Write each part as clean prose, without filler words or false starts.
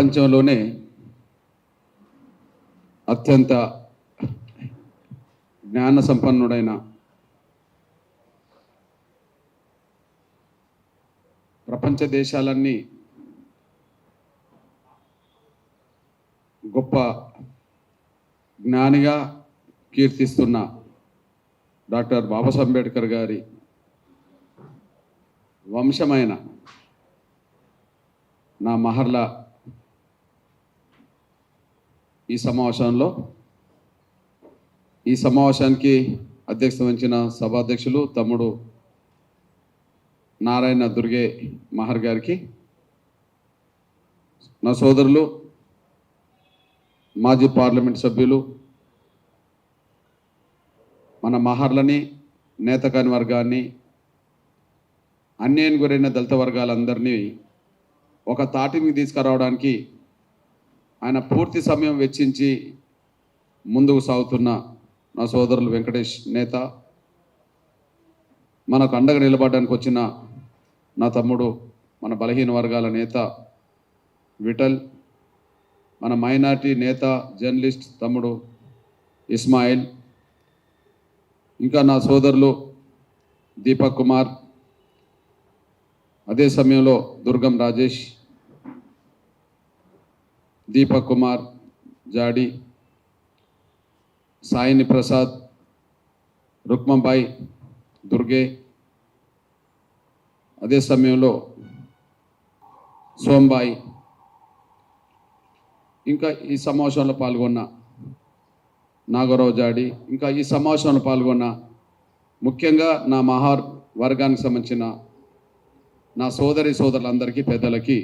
ప్రపంచంలోనే అత్యంత జ్ఞాన సంపన్నుడైన ప్రపంచ దేశాలన్నీ గొప్ప జ్ఞానిగా కీర్తిస్తున్న డాక్టర్ బాబాసాహెబ్ అంబేద్కర్ గారి వంశమైన నా మహర్ల ఈ సమావేశానికి అధ్యక్షత వహించిన సభాధ్యక్షులు తమ్ముడు నారాయణ దుర్గే మహర్ గారికి, నా సోదరులు మాజీ పార్లమెంట్ సభ్యులు, మన మహర్లని నేతకాని వర్గాన్ని, అన్యాయం గురైన దళిత వర్గాలందరినీ ఒక తాటికి తీసుకురావడానికి ఆయన పూర్తి సమయం వెచ్చించి ముందుకు సాగుతున్న నా సోదరులు వెంకటేష్ నేత, మనకు అండగా నిలబడడానికి వచ్చిన నా తమ్ముడు మన బలహీన వర్గాల నేత విఠల్, మన మైనార్టీ నేత జర్నలిస్ట్ తమ్ముడు ఇస్మాయిల్, ఇంకా నా సోదరులు దీపక్ కుమార్, అదే సమయంలో దుర్గం రాజేష్, దీపక్ కుమార్ జాడి, సాయిని ప్రసాద్, రుక్మంబాయి దుర్గే, అదే సమయంలో సోంబాయి, ఇంకా ఈ సమావేశంలో పాల్గొన్న నాగరావు జాడి, ఇంకా ఈ సమావేశంలో పాల్గొన్న ముఖ్యంగా నా మహార్ వర్గానికి సంబంధించిన నా సోదరులందరికీ, పెద్దలకి,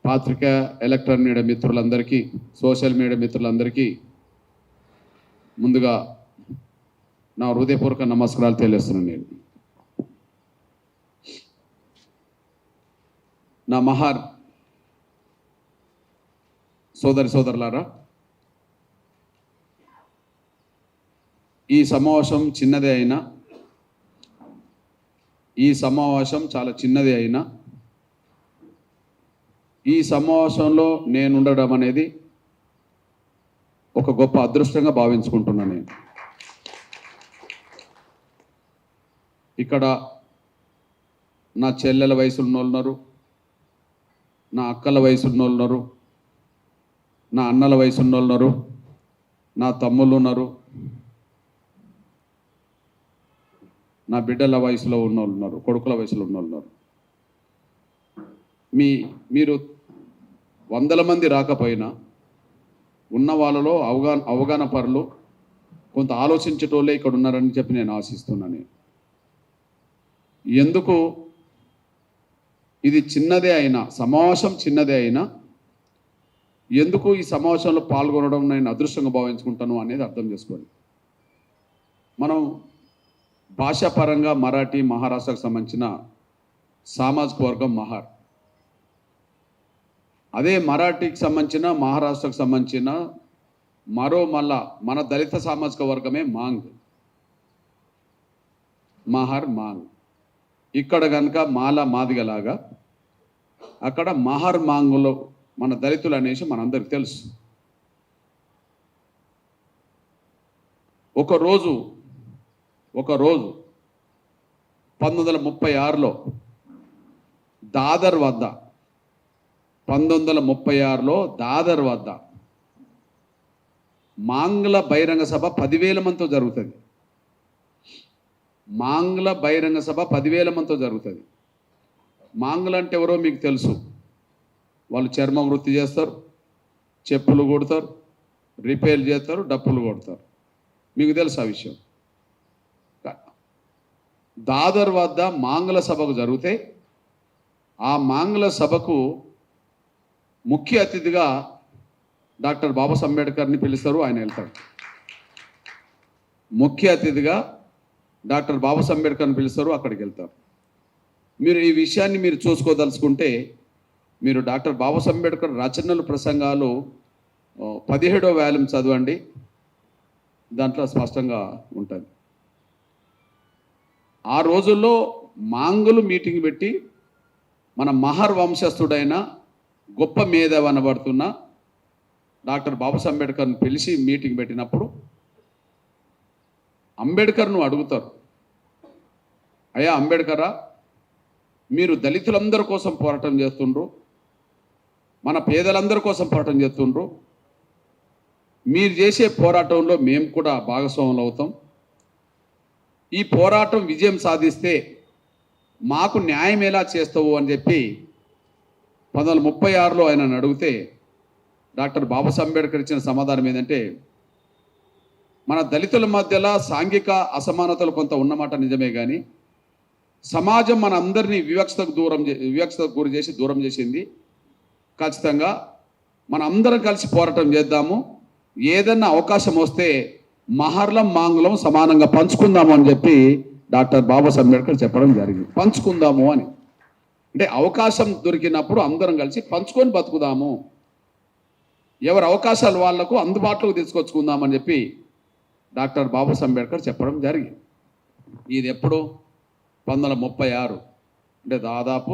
పాత్రికా ఎలక్ట్రానిక్ మీడియా మిత్రులందరికీ, సోషల్ మీడియా మిత్రులందరికీ ముందుగా నా హృదయపూర్వక నమస్కారాలు తెలియజేస్తున్నాను. నేను నా మహార్ సోదరులారా, ఈ సమావేశం చాలా చిన్నదే అయినా ఈ సమావేశంలో నేను ఉండడం అనేది ఒక గొప్ప అదృష్టంగా భావించుకుంటున్నాను. నేను ఇక్కడ నా చెల్లెల వయసు ఉన్న వాళ్ళు ఉన్నారు, నా అక్కల వయసు ఉన్న వాళ్ళు ఉన్నారు, నా అన్నల వయసు ఉన్న వాళ్ళు ఉన్నారు, నా తమ్ముళ్ళు ఉన్నారు, నా బిడ్డల వయసులో ఉన్న వాళ్ళు ఉన్నారు, కొడుకుల వయసులో ఉన్న వాళ్ళు ఉన్నారు. మీరు 100 మంది రాకపోయినా ఉన్న వాళ్ళలో అవగాహన పరులు, కొంత ఆలోచించేటోళ్ళే ఇక్కడ ఉన్నారని చెప్పి నేను ఆశిస్తున్నాను. ఎందుకు ఇది చిన్నదే అయినా, సమావేశం చిన్నదే అయినా, ఎందుకు ఈ సమావేశంలో పాల్గొనడం నేను అదృష్టంగా భావించుకుంటాను అనేది అర్థం చేసుకోండి. మనం భాషాపరంగా మరాఠీ, మహారాష్ట్రకు సంబంధించిన సామాజిక వర్గం మహార్, అదే మరాఠీకి సంబంధించిన, మహారాష్ట్రకు సంబంధించిన మళ్ళా మన దళిత సామాజిక వర్గమే మాంగ్, మహర్ మాంగ్. ఇక్కడ కనుక మాదిగలాగా అక్కడ మహర్ మాంగులో మన దళితులు అనేసి మనందరికి తెలుసు. ఒకరోజు 1936లో దాదర్ వద్ద 1936లో మాంగ్ల బహిరంగ సభ 10,000 మందితో జరుగుతుంది. మాంగ్ల బహిరంగ సభ 10,000 మందితో జరుగుతుంది. మాంగ్లు అంటే ఎవరో మీకు తెలుసు. వాళ్ళు చర్మం వృత్తి చేస్తారు, చెప్పులు కొడతారు, రిపేర్లు చేస్తారు, డప్పులు కొడతారు. మీకు తెలుసు ఆ విషయం. దాదర్ వద్ద మాంగ్ల సభకు జరిగితే ఆ మాంగ్ల సభకు ముఖ్య అతిథిగా డాక్టర్ బాబాసాహెబ్ అంబేద్కర్ని పిలుస్తారు, ఆయన వెళ్తాడు. ముఖ్య అతిథిగా డాక్టర్ బాబాసాహెబ్ అంబేద్కర్ని పిలుస్తారు, అక్కడికి వెళ్తారు. మీరు ఈ విషయాన్ని మీరు చూసుకోదలుచుకుంటే మీరు డాక్టర్ బాబాసాహెబ్ అంబేద్కర్ రచనలు, ప్రసంగాలు 17వ వాల్యూమ్ చదవండి, దాంట్లో స్పష్టంగా ఉంటుంది. ఆ రోజుల్లో మాంగులు మీటింగ్ పెట్టి మన మహర్ వంశస్థుడైన గొప్ప మేధావి అనబడుతున్న డాక్టర్ బాబాసాహెబ్ అంబేద్కర్ను పిలిచి మీటింగ్ పెట్టినప్పుడు అంబేద్కర్ను అడుగుతారు, అయ్యా అంబేద్కరా, మీరు దళితులందరి కోసం పోరాటం చేస్తుండ్రు, మన పేదలందరి కోసం పోరాటం చేస్తుండ్రు, మీరు చేసే పోరాటంలో మేము కూడా భాగస్వాములు అవుతాం. ఈ పోరాటం విజయం సాధిస్తే మాకు న్యాయం ఎలా చేస్తావు అని చెప్పి 1936లో ఆయనను అడిగితే డాక్టర్ బాబాసాహెబ్ అంబేద్కర్ ఇచ్చిన సమాధానం ఏంటంటే, మన దళితుల మధ్యలో సాంఘిక అసమానతలు కొంత ఉన్నమాట నిజమే, కానీ సమాజం మన అందరినీ వివక్షతకు గురి చేసి దూరం చేసింది. ఖచ్చితంగా మన అందరం కలిసి పోరాటం చేద్దాము, ఏదన్నా అవకాశం వస్తే మహర్లం మాంగులం సమానంగా పంచుకుందాము అని చెప్పి డాక్టర్ బాబాసాహెబ్ అంబేద్కర్ చెప్పడం జరిగింది. పంచుకుందాము అని అంటే అవకాశం దొరికినప్పుడు అందరం కలిసి పంచుకొని బతుకుదాము, ఎవరి అవకాశాలు వాళ్లకు అందుబాటులోకి తీసుకొచ్చుకుందామని చెప్పి డాక్టర్ బాబాసాహెబ్ అంబేద్కర్ చెప్పడం జరిగింది. ఇది ఎప్పుడు 1936 అంటే దాదాపు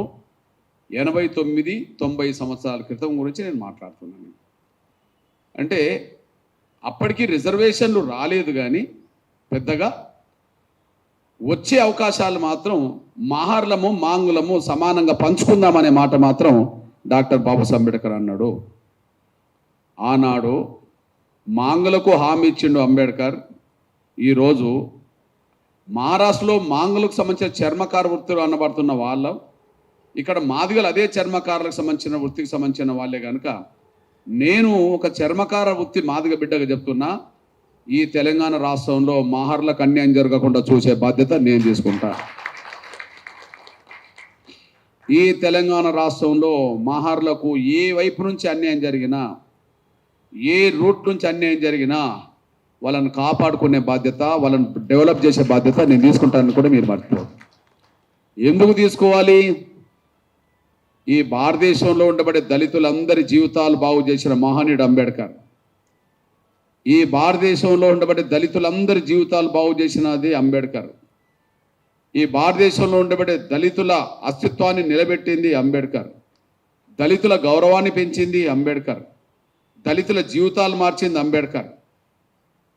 89-90 సంవత్సరాల క్రితం గురించి నేను మాట్లాడుతున్నాను. అంటే అప్పటికి రిజర్వేషన్లు రాలేదు, కానీ పెద్దగా వచ్చే అవకాశాలు మాత్రం మహర్లము మాంగులము సమానంగా పంచుకుందామనే మాట మాత్రం డాక్టర్ బాబాసాహెబ్ అంబేద్కర్ అన్నాడు. ఆనాడు మాంగులకు హామీ ఇచ్చిండు అంబేద్కర్. ఈరోజు మహారాష్ట్రలో మాంగులకు సంబంధించిన చర్మకార వృత్తులు అనబడుతున్న వాళ్ళు, ఇక్కడ మాదిగలు అదే చర్మకారులకు సంబంధించిన వృత్తికి సంబంధించిన వాళ్ళే కనుక నేను ఒక చర్మకార వృత్తి మాదిగ బిడ్డగా చెప్తున్నా, ఈ తెలంగాణ రాష్ట్రంలో మహర్లకు అన్యాయం జరగకుండా చూసే బాధ్యత నేను తీసుకుంటా. ఈ తెలంగాణ రాష్ట్రంలో మహర్లకు ఏ వైపు నుంచి అన్యాయం జరిగినా, ఏ రూట్ నుంచి అన్యాయం జరిగినా వాళ్ళని కాపాడుకునే బాధ్యత, వాళ్ళని డెవలప్ చేసే బాధ్యత నేను తీసుకుంటానని కూడా మీరు మర్చిపోదు. ఎందుకు తీసుకోవాలి? ఈ భారతదేశంలో ఉండబడే దళితులందరి జీవితాలు బాగు చేసిన మహనీయుడు అంబేద్కర్. ఈ భారతదేశంలో ఉండబడే దళితులందరి జీవితాలు బాగు చేసినది అంబేద్కర్. ఈ భారతదేశంలో ఉండబడే దళితుల అస్తిత్వాన్ని నిలబెట్టింది అంబేద్కర్. దళితుల గౌరవాన్ని పెంచింది అంబేద్కర్. దళితుల జీవితాలు మార్చింది అంబేద్కర్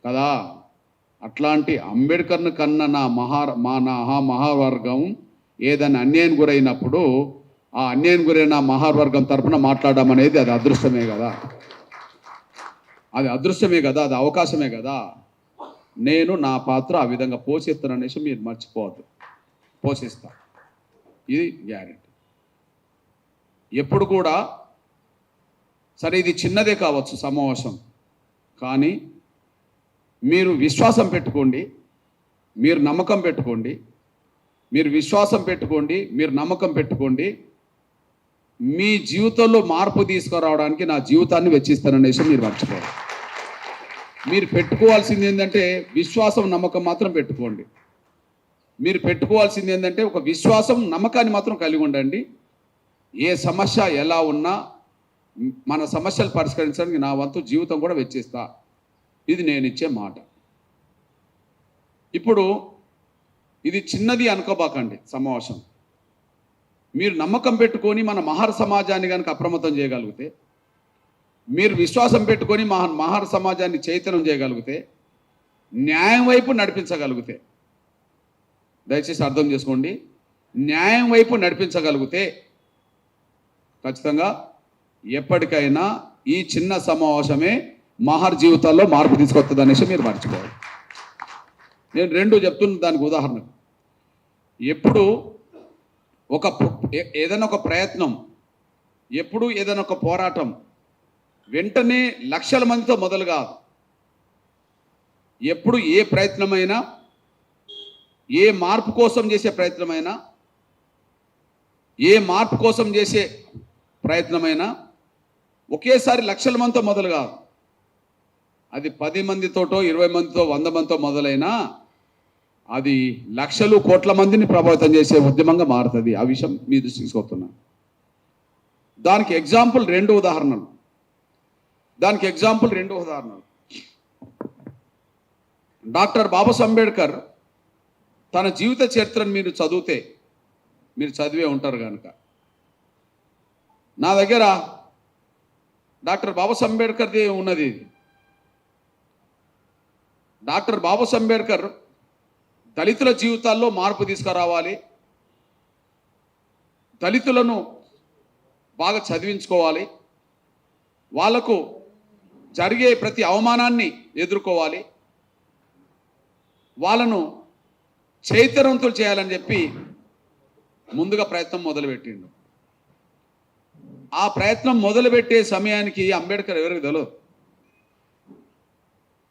కదా. అట్లాంటి అంబేద్కర్ను కన్న నా మహావర్గం ఏదైనా అన్యాయం గురైనప్పుడు ఆ అన్యాయం గురైన మహావర్గం తరఫున మాట్లాడడం అనేది అది అదృష్టమే కదా, అది అదృష్టమే కదా, అది అవకాశమే కదా. నేను నా పాత్ర ఆ విధంగా పోషిస్తాననేసి మీరు మర్చిపోవద్దు. పోషిస్తా, ఇది గ్యారెంటీ. ఎప్పుడు కూడా సరే ఇది చిన్నదే కావచ్చు సమావేశం, కానీ మీరు విశ్వాసం పెట్టుకోండి, మీరు నమ్మకం పెట్టుకోండి, మీరు విశ్వాసం పెట్టుకోండి, మీరు నమ్మకం పెట్టుకోండి. మీ జీవితంలో మార్పు తీసుకురావడానికి నా జీవితాన్ని వెచ్చిస్తాననేసి మీరు మర్చిపోండి. మీరు పెట్టుకోవాల్సింది ఏంటంటే విశ్వాసం నమ్మకం మాత్రం పెట్టుకోండి. మీరు పెట్టుకోవాల్సింది ఏంటంటే ఒక విశ్వాసం నమ్మకాన్ని మాత్రం కలిగి ఉండండి. ఏ సమస్య ఎలా ఉన్నా మన సమస్యలు పరిష్కరించడానికి నా వంతు జీవితం కూడా వెచ్చిస్తా. ఇది నేను ఇచ్చే మాట. ఇప్పుడు ఇది చిన్నది అనుకోబాకండి సమావేశం. మీరు నమ్మకం పెట్టుకొని మన మహర్ సమాజాన్ని కనుక అప్రమత్తం చేయగలిగితే, మీరు విశ్వాసం పెట్టుకొని మహర్ సమాజాన్ని చైతన్యం చేయగలిగితే, న్యాయం వైపు నడిపించగలిగితే, దయచేసి అర్థం చేసుకోండి, న్యాయం వైపు నడిపించగలిగితే ఖచ్చితంగా ఎప్పటికైనా ఈ చిన్న సమావేశమే మహర్ జీవితాల్లో మార్పు తీసుకొస్తుంది అనేసి మీరు మర్చిపోవాలి. నేను రెండు చెప్తున్న దానికి ఉదాహరణ, ఎప్పుడు ఏదైనా ఒక ప్రయత్నం, ఎప్పుడు ఏదైనా ఒక పోరాటం వెంటనే లక్షల మందితో మొదలు కాదు. ఎప్పుడు ఏ ప్రయత్నమైనా, ఏ మార్పు కోసం చేసే ప్రయత్నమైనా, ఏ మార్పు కోసం చేసే ప్రయత్నమైనా ఒకేసారి లక్షల మందితో మొదలు కాదు. అది 10 మందితోటో 20 మందితో 100 మందితో మొదలైనా అది లక్షలు కోట్ల మందిని ప్రభావితం చేసే ఉద్యమంగా మారుతుంది. ఆ విషయం మీ దృష్టికి తీసుకొస్తున్నా. దానికి ఎగ్జాంపుల్ రెండు ఉదాహరణలు. డాక్టర్ బాబాసాహెబ్ అంబేద్కర్ తన జీవిత చరిత్రను మీరు చదివితే, మీరు చదివే ఉంటారు కనుక, నా దగ్గర డాక్టర్ బాబాసాహెబ్ అంబేద్కర్ది ఉన్నది. డాక్టర్ బాబాసాహెబ్ అంబేద్కర్ దళితుల జీవితాల్లో మార్పు తీసుకురావాలి, దళితులను బాగా చదివించుకోవాలి, వాళ్లకు జరిగే ప్రతి అవమానాన్ని ఎదుర్కోవాలి, వాళ్ళను చైతన్యవంతులు చేయాలని చెప్పి ముందుగా ప్రయత్నం మొదలుపెట్టిండు. ఆ ప్రయత్నం మొదలుపెట్టే సమయానికి అంబేద్కర్ ఎవరికి తెలియదు.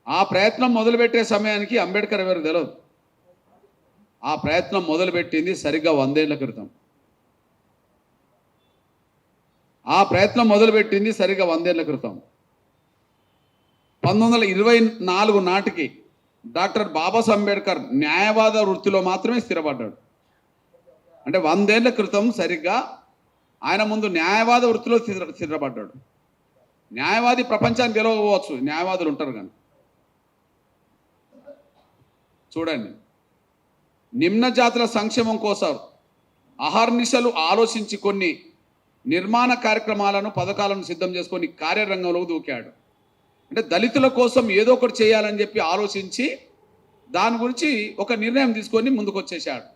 ఆ ప్రయత్నం మొదలుపెట్టే సమయానికి అంబేద్కర్ ఎవరికి తెలియదు. ఆ ప్రయత్నం మొదలుపెట్టింది సరిగ్గా 100 ఏళ్ల క్రితం. ఆ ప్రయత్నం మొదలుపెట్టింది సరిగ్గా 100 ఏళ్ల క్రితం. 1924 నాటికి డాక్టర్ బాబాసాహెబ్ అంబేద్కర్ న్యాయవాద వృత్తిలో మాత్రమే స్థిరపడ్డాడు. అంటే 100 ఏళ్ల క్రితం సరిగ్గా ఆయన ముందు న్యాయవాద వృత్తిలో స్థిరపడ్డాడు. న్యాయవాది ప్రపంచానికి గెలవకపోవచ్చు, న్యాయవాదులు ఉంటారు కానీ. చూడండి, నిమ్న జాతుల సంక్షేమం కోసం అహర్నిశలు ఆలోచించి కొన్ని నిర్మాణ కార్యక్రమాలను, పథకాలను సిద్ధం చేసుకొని కార్యరంగంలోకి దూకాడు. అంటే దళితుల కోసం ఏదో ఒకటి చేయాలని చెప్పి ఆలోచించి దాని గురించి ఒక నిర్ణయం తీసుకొని ముందుకు వచ్చేసాడు.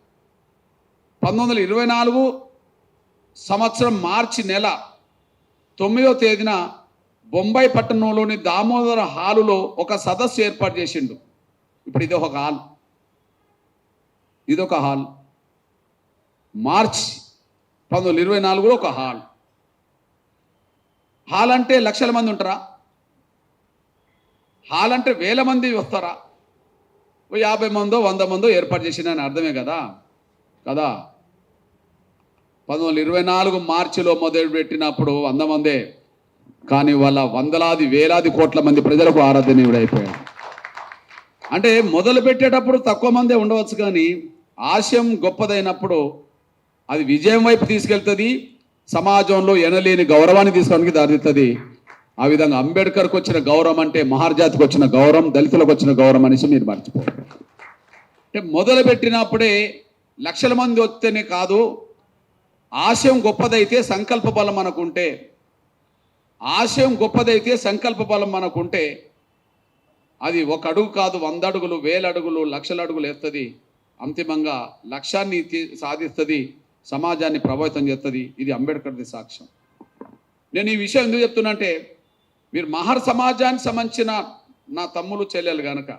1924 సంవత్సరం మార్చి నెల 9వ తేదీన బొంబాయి పట్టణంలోని దామోదర హాలులో ఒక సదస్సు ఏర్పాటు చేసిండు. ఇప్పుడు ఇది ఒక హాల్, ఇదొక హాల్. మార్చి 1924లో ఒక హాల్. హాల్ అంటే లక్షల మంది ఉంటారా? హాల్ అంటే వేల మంది వస్తారా? 50 మందో 100 మందో ఏర్పాటు చేసిందని అర్థమే కదా. 1924 మార్చిలో మొదలుపెట్టినప్పుడు 100 మందే, కానీ వాళ్ళ వందలాది వేలాది కోట్ల మంది ప్రజలకు ఆరాధనీయుడైపోయాడు. అంటే మొదలు పెట్టేటప్పుడు తక్కువ మందే ఉండవచ్చు, కానీ ఆశయం గొప్పదైనప్పుడు అది విజయం వైపు తీసుకెళ్తుంది, సమాజంలో ఎనలేని గౌరవాన్ని తీసుకోవడానికి దారితీస్తుంది. ఆ విధంగా అంబేద్కర్కి వచ్చిన గౌరవం అంటే మహర్జాతికి వచ్చిన గౌరవం, దళితులకు వచ్చిన గౌరవం అనేసి మీరు మర్చిపోరు. అంటే మొదలు పెట్టినప్పుడే లక్షల మంది వస్తేనే కాదు, ఆశయం గొప్పదైతే సంకల్ప బలం మనకుంటే, ఆశయం గొప్పదైతే సంకల్ప బలం మనకుంటే అది 1 అడుగు కాదు, 100 అడుగులు, 1000 అడుగులు, లక్షల అడుగులు ఎత్తుంది. అంతిమంగా లక్ష్యాన్ని సాధిస్తుంది, సమాజాన్ని ప్రభావితం చేస్తుంది. ఇది అంబేద్కర్ది సాక్ష్యం. నేను ఈ విషయం ఎందుకు చెప్తున్నా అంటే, మీరు మహర్ సమాజానికి సంబంధించిన నా తమ్ములు చెల్లెలు కనుక,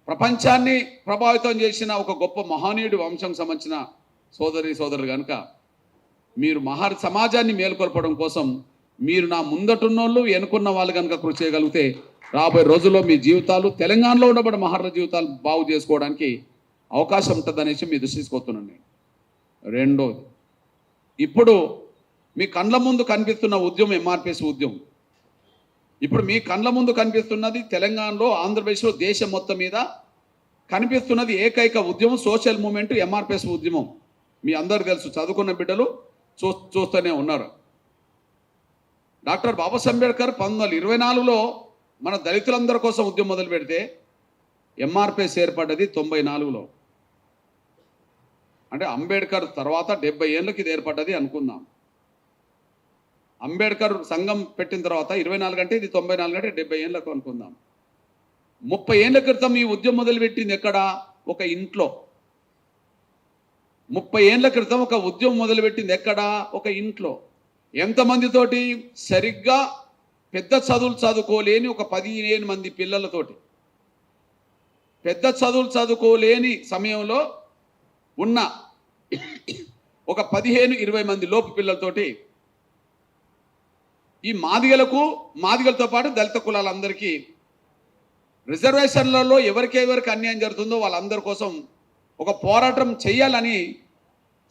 ప్రపంచాన్ని ప్రభావితం చేసిన ఒక గొప్ప మహనీయుడి వంశం సంబంధించిన సోదరులు కనుక, మీరు మహర్ సమాజాన్ని మేల్కొల్పడం కోసం మీరు నా ముందటున్నోళ్ళు ఎన్నుకున్న వాళ్ళు కనుక కృషి చేయగలిగితే రాబోయే రోజుల్లో మీ జీవితాలు, తెలంగాణలో ఉండబడిన మహర్ల జీవితాలు బాగు చేసుకోవడానికి అవకాశం ఉంటుందనేసి మీ దృష్టి తీసుకొస్తున్నాను. రెండోది, ఇప్పుడు మీ కండ్ల ముందు కనిపిస్తున్న ఉద్యమం ఎంఆర్పిఎస్ ఉద్యమం. ఇప్పుడు మీ కండ్ల ముందు కనిపిస్తున్నది తెలంగాణలో, ఆంధ్రప్రదేశ్లో, దేశం మొత్తం మీద కనిపిస్తున్నది ఏకైక ఉద్యమం, సోషల్ మూమెంట్ ఎంఆర్పిఎస్ ఉద్యమం. మీ అందరూ తెలుసు, చదువుకున్న బిడ్డలు చూస్తూనే ఉన్నారు. డాక్టర్ బాబాసాహెబ్ అంబేద్కర్ 1924లో మన దళితులందరి కోసం ఉద్యమం మొదలు పెడితే ఎంఆర్పిఎస్ ఏర్పడ్డది 94లో. అంటే అంబేద్కర్ తర్వాత 70 ఏళ్ళకి ఇది ఏర్పడ్డది అనుకుందాం. అంబేద్కర్ సంఘం పెట్టిన తర్వాత 24 అంటే ఇది 94 అంటే 70 ఏళ్ళకు అనుకుందాం. 30 ఏళ్ళ క్రితం ఈ ఉద్యమం మొదలుపెట్టింది ఎక్కడ? ఒక ఇంట్లో. 30 ఏళ్ళ క్రితం ఒక ఉద్యమం మొదలుపెట్టింది ఎక్కడ? ఒక ఇంట్లో. ఎంతమందితోటి? సరిగ్గా పెద్ద చదువులు చదువుకోలేని ఒక 15 మంది పిల్లలతోటి. పెద్ద చదువులు చదువుకోలేని సమయంలో ఉన్న ఒక 15-20 మంది లోపు పిల్లలతోటి ఈ మాదిగలతో పాటు దళిత కులాలందరికీ రిజర్వేషన్లలో ఎవరికి అన్యాయం జరుగుతుందో వాళ్ళందరి కోసం ఒక పోరాటం చేయాలని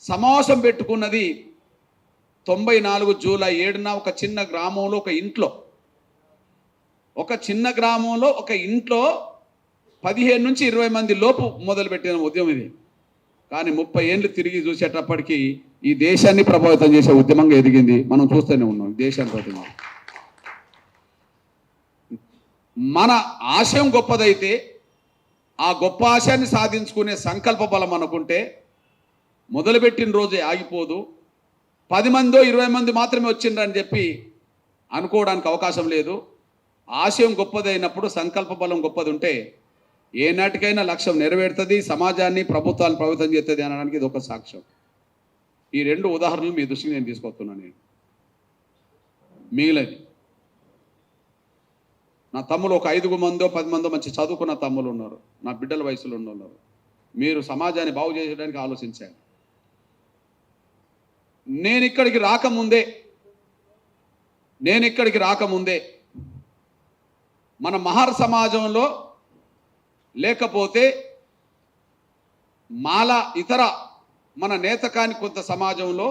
సమావేశం పెట్టుకున్నది 94 జూలై 7న ఒక చిన్న గ్రామంలో, ఒక ఇంట్లో. ఒక చిన్న గ్రామంలో ఒక ఇంట్లో 15-20 మంది లోపు మొదలుపెట్టిన ఉద్యమం ఇది. కానీ 30 ఏళ్ళు తిరిగి చూసేటప్పటికీ ఈ దేశాన్ని ప్రభావితం చేసే ఉద్యమంగా ఎదిగింది. మనం చూస్తూనే ఉన్నాం దేశాన్ని ప్రభావితం. మన ఆశయం గొప్పదైతే ఆ గొప్ప ఆశయాన్ని సాధించుకునే సంకల్ప బలం అనుకుంటే మొదలుపెట్టిన రోజే ఆగిపోదు. 10 మందో 20 మంది మాత్రమే వచ్చిండ్రని చెప్పి అనుకోవడానికి అవకాశం లేదు. ఆశయం గొప్పదైనప్పుడు సంకల్ప బలం గొప్పది ఉంటే ఏనాటికైనా లక్ష్యం నెరవేరుతుంది, సమాజాన్ని ప్రభుత్వాన్ని ప్రభావితం చేస్తుంది అనడానికి ఇది ఒక సాక్ష్యం. ఈ 2 ఉదాహరణలు మీ దృష్టికి నేను తీసుకొస్తున్నాను. నేను మిగిలినది నా తమ్ములు ఒక 5 మందో 10 మందో మంచి చదువుకున్న తమ్ములు ఉన్నారు, నా బిడ్డల వయసులో ఉన్నారు. మీరు సమాజాన్ని బాగు చేయడానికి ఆలోచించారు. నేను ఇక్కడికి రాకముందే మన మహర్ సమాజంలో లేకపోతే మాల ఇతర మన నేతకాని కొంత సమాజంలో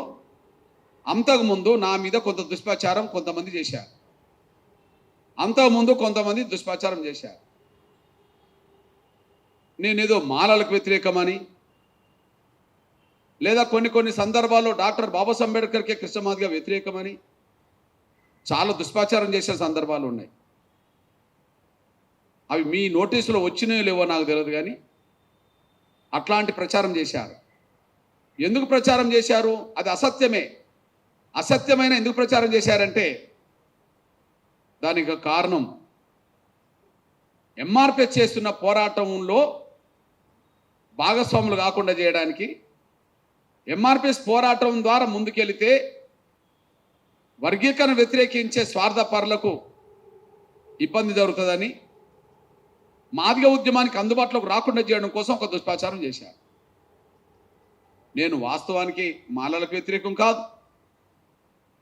అంతకుముందు నా మీద కొంత దుష్ప్రచారం కొంతమంది చేశారు. అంతకుముందు కొంతమంది దుష్ప్రచారం చేశారు. నేనేదో మాలలకు వ్యతిరేకమని, లేదా కొన్ని సందర్భాల్లో డాక్టర్ బాబాసాహెబ్ అంబేద్కర్కే కృష్ణమాదిగా వ్యతిరేకమని చాలా దుష్ప్రచారం చేసే సందర్భాలు ఉన్నాయి. అవి మీ నోటీసులో వచ్చినాయో లేవో నాకు తెలియదు, కానీ అట్లాంటి ప్రచారం చేశారు. ఎందుకు ప్రచారం చేశారు? అది అసత్యమే. అసత్యమైన ఎందుకు ప్రచారం చేశారంటే దానికి కారణం ఎంఆర్పిఎస్ చేస్తున్న పోరాటంలో భాగస్వాములు కాకుండా చేయడానికి, ఎంఆర్పిఎస్ పోరాటం ద్వారా ముందుకెళితే వర్గీకరణ వ్యతిరేకించే స్వార్థపరులకు ఇబ్బంది జరుగుతుందని, మాదిగ ఉద్యమానికి అందుబాటులోకి రాకుండా చేయడం కోసం ఒక దుష్ప్రచారం చేశారు. నేను వాస్తవానికి మాలలకు వ్యతిరేకం కాదు.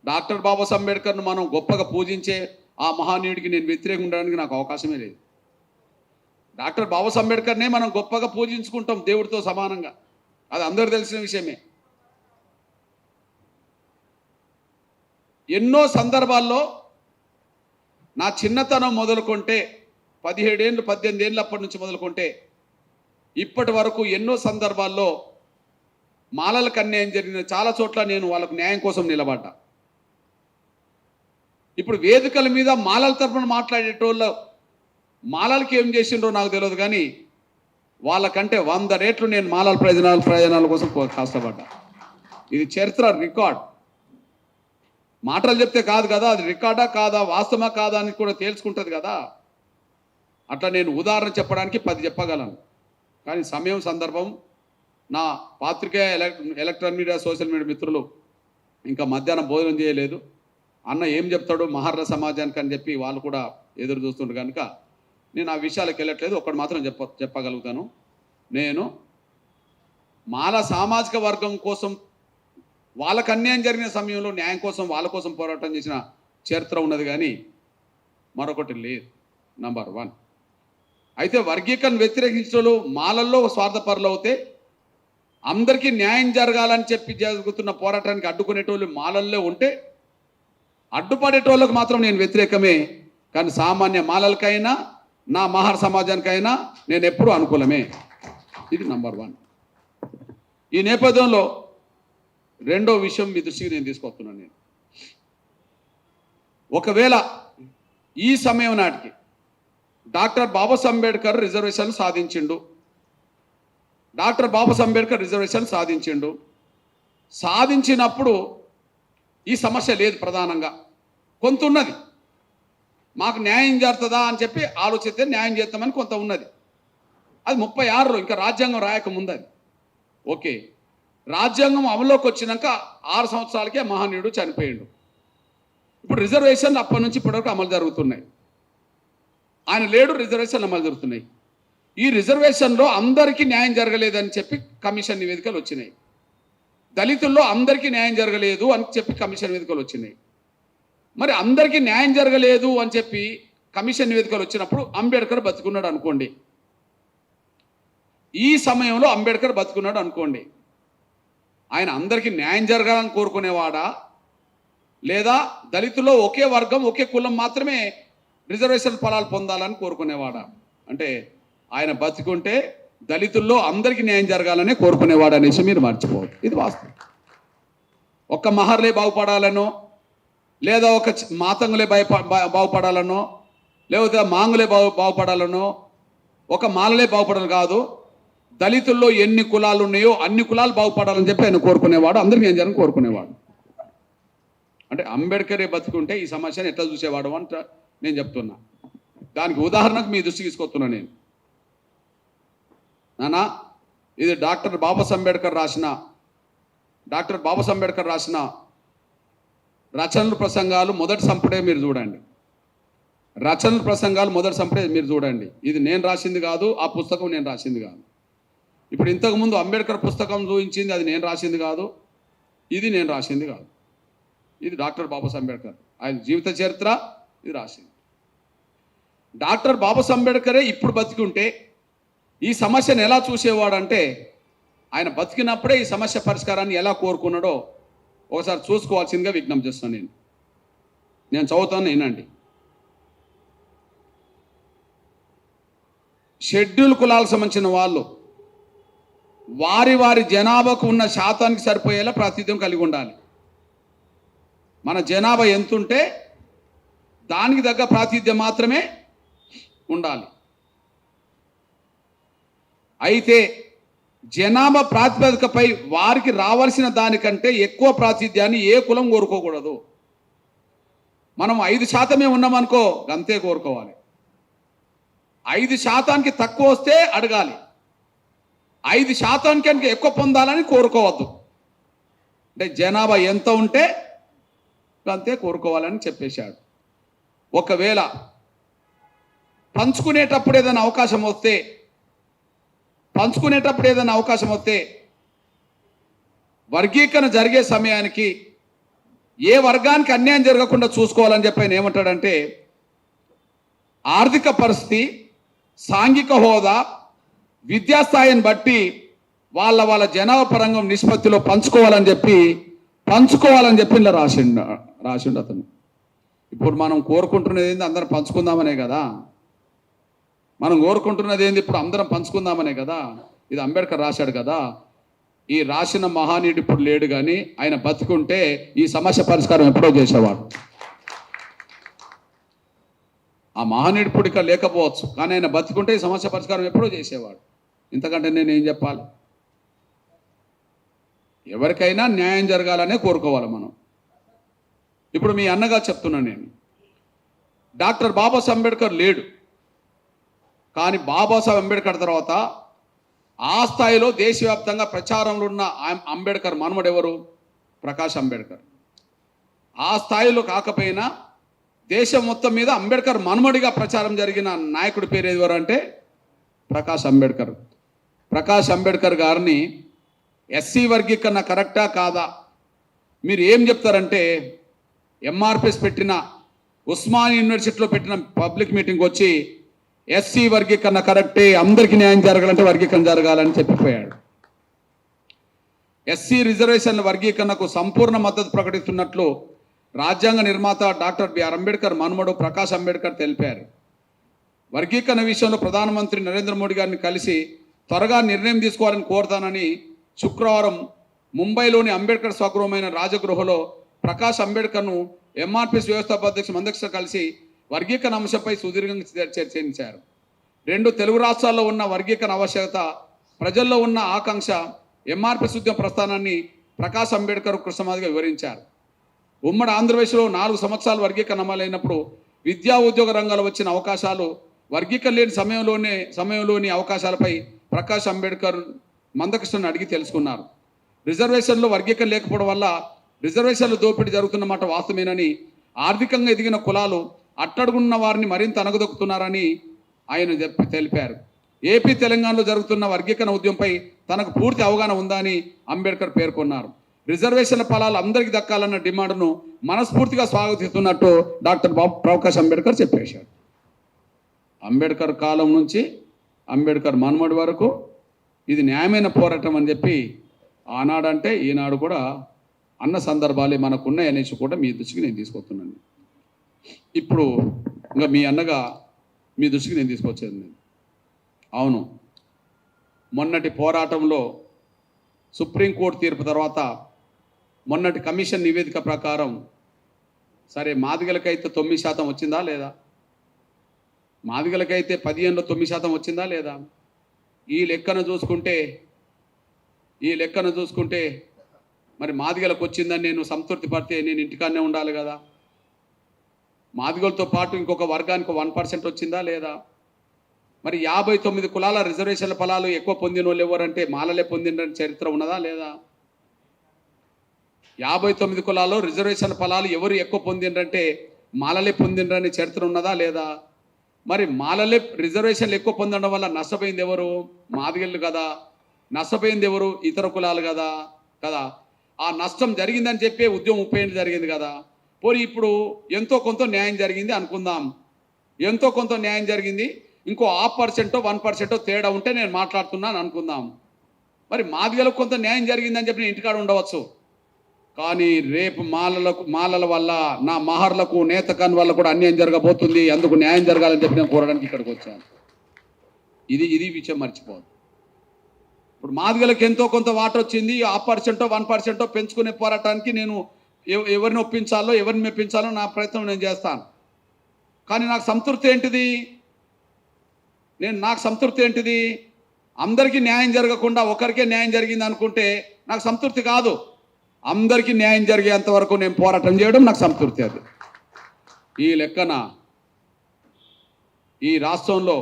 డాక్టర్ బాబాసాహెబ్ అంబేద్కర్ను మనం గొప్పగా పూజించే ఆ మహానీయుడికి నేను వ్యతిరేకం ఉండడానికి నాకు అవకాశమే లేదు. డాక్టర్ బాబాసాహెబ్ అంబేద్కర్నే మనం గొప్పగా పూజించుకుంటాం దేవుడితో సమానంగా, అది అందరూ తెలిసిన విషయమే. ఎన్నో సందర్భాల్లో నా చిన్నతనం మొదలుకొంటే 17 ఏళ్ళు 18 ఏళ్ళు అప్పటి నుంచి మొదలుకొంటే ఇప్పటి వరకు ఎన్నో సందర్భాల్లో మాలలకు అన్యాయం జరిగిన చాలా చోట్ల నేను వాళ్ళకు న్యాయం కోసం నిలబడ్డా. ఇప్పుడు వేదికల మీద మాలల తరపున మాట్లాడేటోళ్ళు మాలలకి ఏం చేసిండ్రో నాకు తెలియదు, కానీ వాళ్ళకంటే 100 రెట్లు నేను మాలల ప్రయోజనాల కోసం కష్టపడ్డా. ఇది చరిత్ర, రికార్డ్. మాటలు చెప్తే కాదు కదా, అది రికార్డా కాదా, వాస్తవమా కాదా అని కూడా తేల్చుకుంటుంది కదా. అట్లా నేను ఉదాహరణ చెప్పడానికి 10 చెప్పగలను, కానీ సమయం సందర్భం నా పాత్రికేయ ఎలక్ట్రానిక్ మీడియా సోషల్ మీడియా మిత్రులు ఇంకా మధ్యాహ్నం భోజనం చేయలేదు. అన్న ఏం చెప్తాడు మహర్ల సమాజానికి అని చెప్పి వాళ్ళు కూడా ఎదురు చూస్తుంటారు కనుక నేను ఆ విషయాలకు వెళ్ళట్లేదు. ఒకటి మాత్రం చెప్పగలుగుతాను. నేను మాల సామాజిక వర్గం కోసం వాళ్ళకు అన్యాయం జరిగిన సమయంలో న్యాయం కోసం వాళ్ళ కోసం పోరాటం చేసిన చరిత్ర ఉన్నది, కానీ మరొకటి లేదు. నంబర్ 1. అయితే వర్గీకరణ వ్యతిరేకించడంలో మాలల్లో స్వార్థపరులు అవుతే అందరికీ న్యాయం జరగాలని చెప్పి జరుగుతున్న పోరాటానికి అడ్డుకునేటోళ్ళు మాలల్లో ఉంటే అడ్డుపడేటోళ్ళకు మాత్రం నేను వ్యతిరేకమే, కానీ సామాన్య మాలలకైనా నా మహర్ సమాజానికైనా నేను ఎప్పుడూ అనుకూలమే. ఇది నంబర్ 1. ఈ నేపథ్యంలో రెండో విషయం మీ దృష్టికి నేను తీసుకొస్తున్నాను. నేను ఒకవేళ ఈ సమయం నాటికి డాక్టర్ బాబాసాహెబ్ అంబేద్కర్ రిజర్వేషన్ సాధించిండు, సాధించినప్పుడు ఈ సమస్య లేదు. ప్రధానంగా కొంత ఉన్నది, మాకు న్యాయం జరుగుతుందా అని చెప్పి ఆలోచిస్తే న్యాయం చేస్తామని కొంత ఉన్నది. అది 36లో ఇంకా రాజ్యాంగం రాయకముందు అది ఓకే. రాజ్యాంగం అమలులోకి వచ్చినాక 6 సంవత్సరాలకే మహనీయుడు చనిపోయిండు. ఇప్పుడు రిజర్వేషన్లు అప్పటి నుంచి ఇప్పటివరకు అమలు జరుగుతున్నాయి. ఆయన లేడు, రిజర్వేషన్లు అమలు జరుగుతున్నాయి. ఈ రిజర్వేషన్లో అందరికీ న్యాయం జరగలేదని చెప్పి కమిషన్ నివేదికలు వచ్చినాయి. దళితుల్లో అందరికీ న్యాయం జరగలేదు అని చెప్పి కమిషన్ నివేదికలు వచ్చినాయి. మరి అందరికీ న్యాయం జరగలేదు అని చెప్పి కమిషన్ నివేదికలు వచ్చినప్పుడు అంబేద్కర్ బతుకున్నాడు అనుకోండి, ఈ సమయంలో అంబేద్కర్ బతుకున్నాడు అనుకోండి, ఆయన అందరికీ న్యాయం జరగాలని కోరుకునేవాడా, లేదా దళితుల్లో ఒకే వర్గం ఒకే కులం మాత్రమే రిజర్వేషన్ ఫలాలు పొందాలని కోరుకునేవాడా? అంటే ఆయన బతుకుంటే దళితుల్లో అందరికీ న్యాయం జరగాలనే కోరుకునేవాడు అనేసి మీరు మర్చిపోవద్దు. ఇది వాస్తవం. ఒక్క మహర్లే బాగుపడాలనో, లేదా ఒక మాతంగులే బాగుపడాలనో, లేకపోతే మాంగులే బాగుపడాలనో, ఒక మాలలే బాగుపడాలి కాదు. దళితుల్లో ఎన్ని కులాలు ఉన్నాయో అన్ని కులాలు బాగుపడాలని చెప్పి ఆయన కోరుకునేవాడు, అందరికీ న్యాయం జరగాలని కోరుకునేవాడు. అంటే అంబేద్కరే బతుకుంటే ఈ సమస్యను ఎట్లా చూసేవాడు అంట నేను చెప్తున్నా. దానికి ఉదాహరణకు మీ దృష్టికి తీసుకొస్తున్నా నేను. నానా, ఇది డాక్టర్ బాబాసాహెబ్ అంబేద్కర్ రాసిన రచనలు ప్రసంగాలు మొదటి సంపుటే మీరు చూడండి. రచనలు ప్రసంగాలు మొదటి సంపుటే మీరు చూడండి. ఇది నేను రాసింది కాదు, ఆ పుస్తకం నేను రాసింది కాదు. ఇప్పుడు ఇంతకుముందు అంబేద్కర్ పుస్తకం చూపించింది, అది నేను రాసింది కాదు, ఇది నేను రాసింది కాదు. ఇది డాక్టర్ బాబాసాహెబ్ అంబేద్కర్ ఆయన జీవిత చరిత్ర ఇది రాసింది. డాక్టర్ బాబాసాహెబ్ అంబేద్కరే ఇప్పుడు బతికుంటే ఈ సమస్యను ఎలా చూసేవాడంటే, ఆయన బతికినప్పుడే ఈ సమస్య పరిష్కారాన్ని ఎలా కోరుకున్నాడో ఒకసారి చూసుకోవాల్సిందిగా విజ్ఞప్తి చేస్తాను. నేను చదువుతాను, వినండి. షెడ్యూల్ కులాలకు సంబంధించిన వాళ్ళు వారి వారి జనాభాకు ఉన్న శాతానికి సరిపోయేలా ప్రాతినిధ్యం కలిగి ఉండాలి. మన జనాభా ఎంతుంటే దానికి తగ్గ ప్రాతినిధ్యం మాత్రమే ఉండాలి. అయితే జనాభా ప్రాతిపదికపై వారికి రావాల్సిన దానికంటే ఎక్కువ ప్రాతినిధ్యాన్ని ఏ కులం కోరుకోకూడదు. మనం 5% ఉన్నామనుకో, అంతే కోరుకోవాలి. 5% తక్కువ వస్తే అడగాలి, 5% కనుక ఎక్కువ పొందాలని కోరుకోవద్దు. అంటే జనాభా ఎంత ఉంటే అంతే కోరుకోవాలని చెప్పేశాడు. ఒకవేళ పంచుకునేటప్పుడు ఏదైనా అవకాశం వస్తే వర్గీకరణ జరిగే సమయానికి ఏ వర్గానికి అన్యాయం జరగకుండా చూసుకోవాలని చెప్పి ఆయన ఏమంటాడంటే, ఆర్థిక పరిస్థితి, సాంఘిక హోదా, విద్యాస్థాయిని బట్టి వాళ్ళ జనాభా పరంగా నిష్పత్తిలో పంచుకోవాలని చెప్పి ఇలా రాసిండు అతను. ఇప్పుడు మనం కోరుకుంటున్నది ఏంది? అందరం పంచుకుందామనే కదా. ఇప్పుడు అందరం పంచుకుందామనే కదా. ఇది అంబేద్కర్ రాశాడు కదా. ఈ రాసిన మహానీయుడు ఇప్పుడు లేడు, కానీ ఆయన బతుకుంటే ఈ సమస్య పరిష్కారం ఎప్పుడో చేసేవాడు. ఆ మహానీయుడు ఇప్పుడు ఇక్కడ లేకపోవచ్చు, కానీ ఆయన బతుకుంటే ఈ సమస్య పరిష్కారం ఎప్పుడో చేసేవాడు. ఇంతకంటే నేనేం చెప్పాలి? ఎవరికైనా న్యాయం జరగాలనే కోరుకోవాలి మనం. ఇప్పుడు మీ అన్నగా చెప్తున్నాను నేను, డాక్టర్ బాబాసాహెబ్ అంబేద్కర్ లేడు, కానీ బాబాసాహెబ్ అంబేద్కర్ తర్వాత ఆ స్థాయిలో దేశవ్యాప్తంగా ప్రచారంలో ఉన్న అంబేద్కర్ మనవడు ఎవరు? ప్రకాష్ అంబేద్కర్. ఆ స్థాయిలో కాకపోయినా దేశం మొత్తం మీద అంబేద్కర్ మనవడిగా ప్రచారం జరిగిన నాయకుడి పేరు ఎవరు అంటే ప్రకాష్ అంబేద్కర్. ప్రకాష్ అంబేద్కర్ గారిని ఎస్సీ వర్గీకరణ కరెక్టా కాదా మీరు ఏం చెప్తారంటే, ఎంఆర్పిఎస్ పెట్టిన ఉస్మానియా యూనివర్సిటీలో పెట్టిన పబ్లిక్ మీటింగ్ వచ్చి ఎస్సీ వర్గీకరణ కరెక్టే, అందరికీ న్యాయం జరగాలంటే వర్గీకరణ జరగాలని చెప్పిపోయాడు. ఎస్సీ రిజర్వేషన్ల వర్గీకరణకు సంపూర్ణ మద్దతు ప్రకటిస్తున్నట్లు రాజ్యాంగ నిర్మాత డాక్టర్ బిఆర్ అంబేద్కర్ మనవడు ప్రకాష్ అంబేద్కర్ తెలిపారు. వర్గీకరణ విషయంలో ప్రధానమంత్రి నరేంద్ర మోడీ గారిని కలిసి త్వరగా నిర్ణయం తీసుకోవాలని కోరుతానని శుక్రవారం ముంబైలోని అంబేద్కర్ స్వగృహమైన రాజగృహలో ప్రకాష్ అంబేద్కర్ను ఎంఆర్పిఎస్ వ్యవస్థాపక అధ్యక్షుడు కలిసి వర్గీకరణ అంశంపై సుదీర్ఘంగా చర్చించారు. 2 తెలుగు రాష్ట్రాల్లో ఉన్న వర్గీకరణ ఆవశ్యకత, ప్రజల్లో ఉన్న ఆకాంక్ష, ఎంఆర్పిఎస్ ఉద్యమ ప్రస్థానాన్ని ప్రకాష్ అంబేద్కర్ కృష్ణమాదిగా వివరించారు. ఉమ్మడి ఆంధ్రప్రదేశ్లో 4 సంవత్సరాలు వర్గీకరణ అమలైనప్పుడు విద్యా ఉద్యోగ రంగాల్లో వచ్చిన అవకాశాలు, వర్గీకరణ లేని సమయంలోని అవకాశాలపై ప్రకాష్ అంబేద్కర్ మందకృష్ణను అడిగి తెలుసుకున్నారు. రిజర్వేషన్లో వర్గీకరణ లేకపోవడం వల్ల రిజర్వేషన్లు దోపిడీ జరుగుతున్నమాట వాస్తవేనని, ఆర్థికంగా ఎదిగిన కులాలు అట్టడుగున్న వారిని మరింత అనగదొక్కుతున్నారని ఆయన తెలిపారు. ఏపీ తెలంగాణలో జరుగుతున్న వర్గీకరణ ఉద్యమంపై తనకు పూర్తి అవగాహన ఉందని అంబేద్కర్ పేర్కొన్నారు. రిజర్వేషన్ల ఫలాలు అందరికీ దక్కాలన్న డిమాండ్ను మనస్ఫూర్తిగా స్వాగతిస్తున్నట్టు డాక్టర్ ప్రకాష్ అంబేద్కర్ చెప్పేశాడు. అంబేద్కర్ కాలం నుంచి అంబేద్కర్ మనమడి వరకు ఇది న్యాయమైన పోరాటం అని చెప్పి ఆనాడంటే ఈనాడు కూడా అన్న సందర్భాలే మనకున్నాయి అనేసి కూడా మీ దృష్టికి నేను తీసుకొస్తున్నాను. ఇప్పుడు ఇంకా మీ అన్నగా మీ దృష్టికి నేను తీసుకొచ్చేది అవును, మొన్నటి పోరాటంలో సుప్రీంకోర్టు తీర్పు తర్వాత మొన్నటి కమిషన్ నివేదిక ప్రకారం సరే మాదిగలకైతే 9% వచ్చిందా లేదా? మాదిగలకైతే 15లో 9% వచ్చిందా లేదా? ఈ లెక్కను చూసుకుంటే మరి మాదిగలకు వచ్చిందని నేను సంతృప్తి పడితే నేను ఇంటికాడనే ఉండాలి కదా. మాదిగలతో పాటు ఇంకొక వర్గానికి 1% వచ్చిందా లేదా? మరి 59 కులాల రిజర్వేషన్ల ఫలాలు ఎక్కువ పొందిన వాళ్ళు ఎవరంటే మాలలే పొందిన చరిత్ర ఉన్నదా లేదా? 59 కులాల్లో రిజర్వేషన్ ఫలాలు ఎవరు ఎక్కువ పొందిండ్రంటే మాలలే పొందిండ్రని చరిత్ర ఉన్నదా లేదా? మరి మాలలే రిజర్వేషన్లు ఎక్కువ పొందడం వల్ల నష్టపోయింది ఎవరు? మాదిగళ్ళు కదా. నష్టపోయింది ఎవరు? ఇతర కులాలు కదా కదా. ఆ నష్టం జరిగిందని చెప్పే ఉద్యమం 30 ఏళ్ళు జరిగింది కదా. పోనీ ఇప్పుడు ఎంతో కొంత న్యాయం జరిగింది అనుకుందాం. ఎంతో కొంత న్యాయం జరిగింది, ఇంకో 0.5% 1% తేడా ఉంటే నేను మాట్లాడుతున్నాను అనుకుందాం. మరి మాదిగలకు కొంత న్యాయం జరిగిందని చెప్పి నేను ఇంటికాడ ఉండవచ్చు. కానీ రేపు మాలల వల్ల నా మహర్లకు నేతకాన్ వల్ల కూడా అన్యాయం జరగబోతుంది. అందుకు న్యాయం జరగాలని చెప్పి నేను కోరడానికి ఇక్కడికి వచ్చాను. ఇది విషయం మర్చిపోదు. ఇప్పుడు మాదిగలకు ఎంతో కొంత వాటర్ వచ్చింది, 0.5% 1% పెంచుకునే పోరాటానికి నేను ఎవరిని ఒప్పించాలో ఎవరిని మెప్పించాలో నా ప్రయత్నం నేను చేస్తాను. కానీ నాకు సంతృప్తి ఏంటిది? నాకు సంతృప్తి ఏంటిది? అందరికీ న్యాయం జరగకుండా ఒకరికే న్యాయం జరిగింది అనుకుంటే నాకు సంతృప్తి కాదు. అందరికీ న్యాయం జరిగేంత వరకు నేను పోరాటం చేయడం నాకు సంతృప్తి. అది ఈ లెక్కన ఈ రాష్ట్రంలో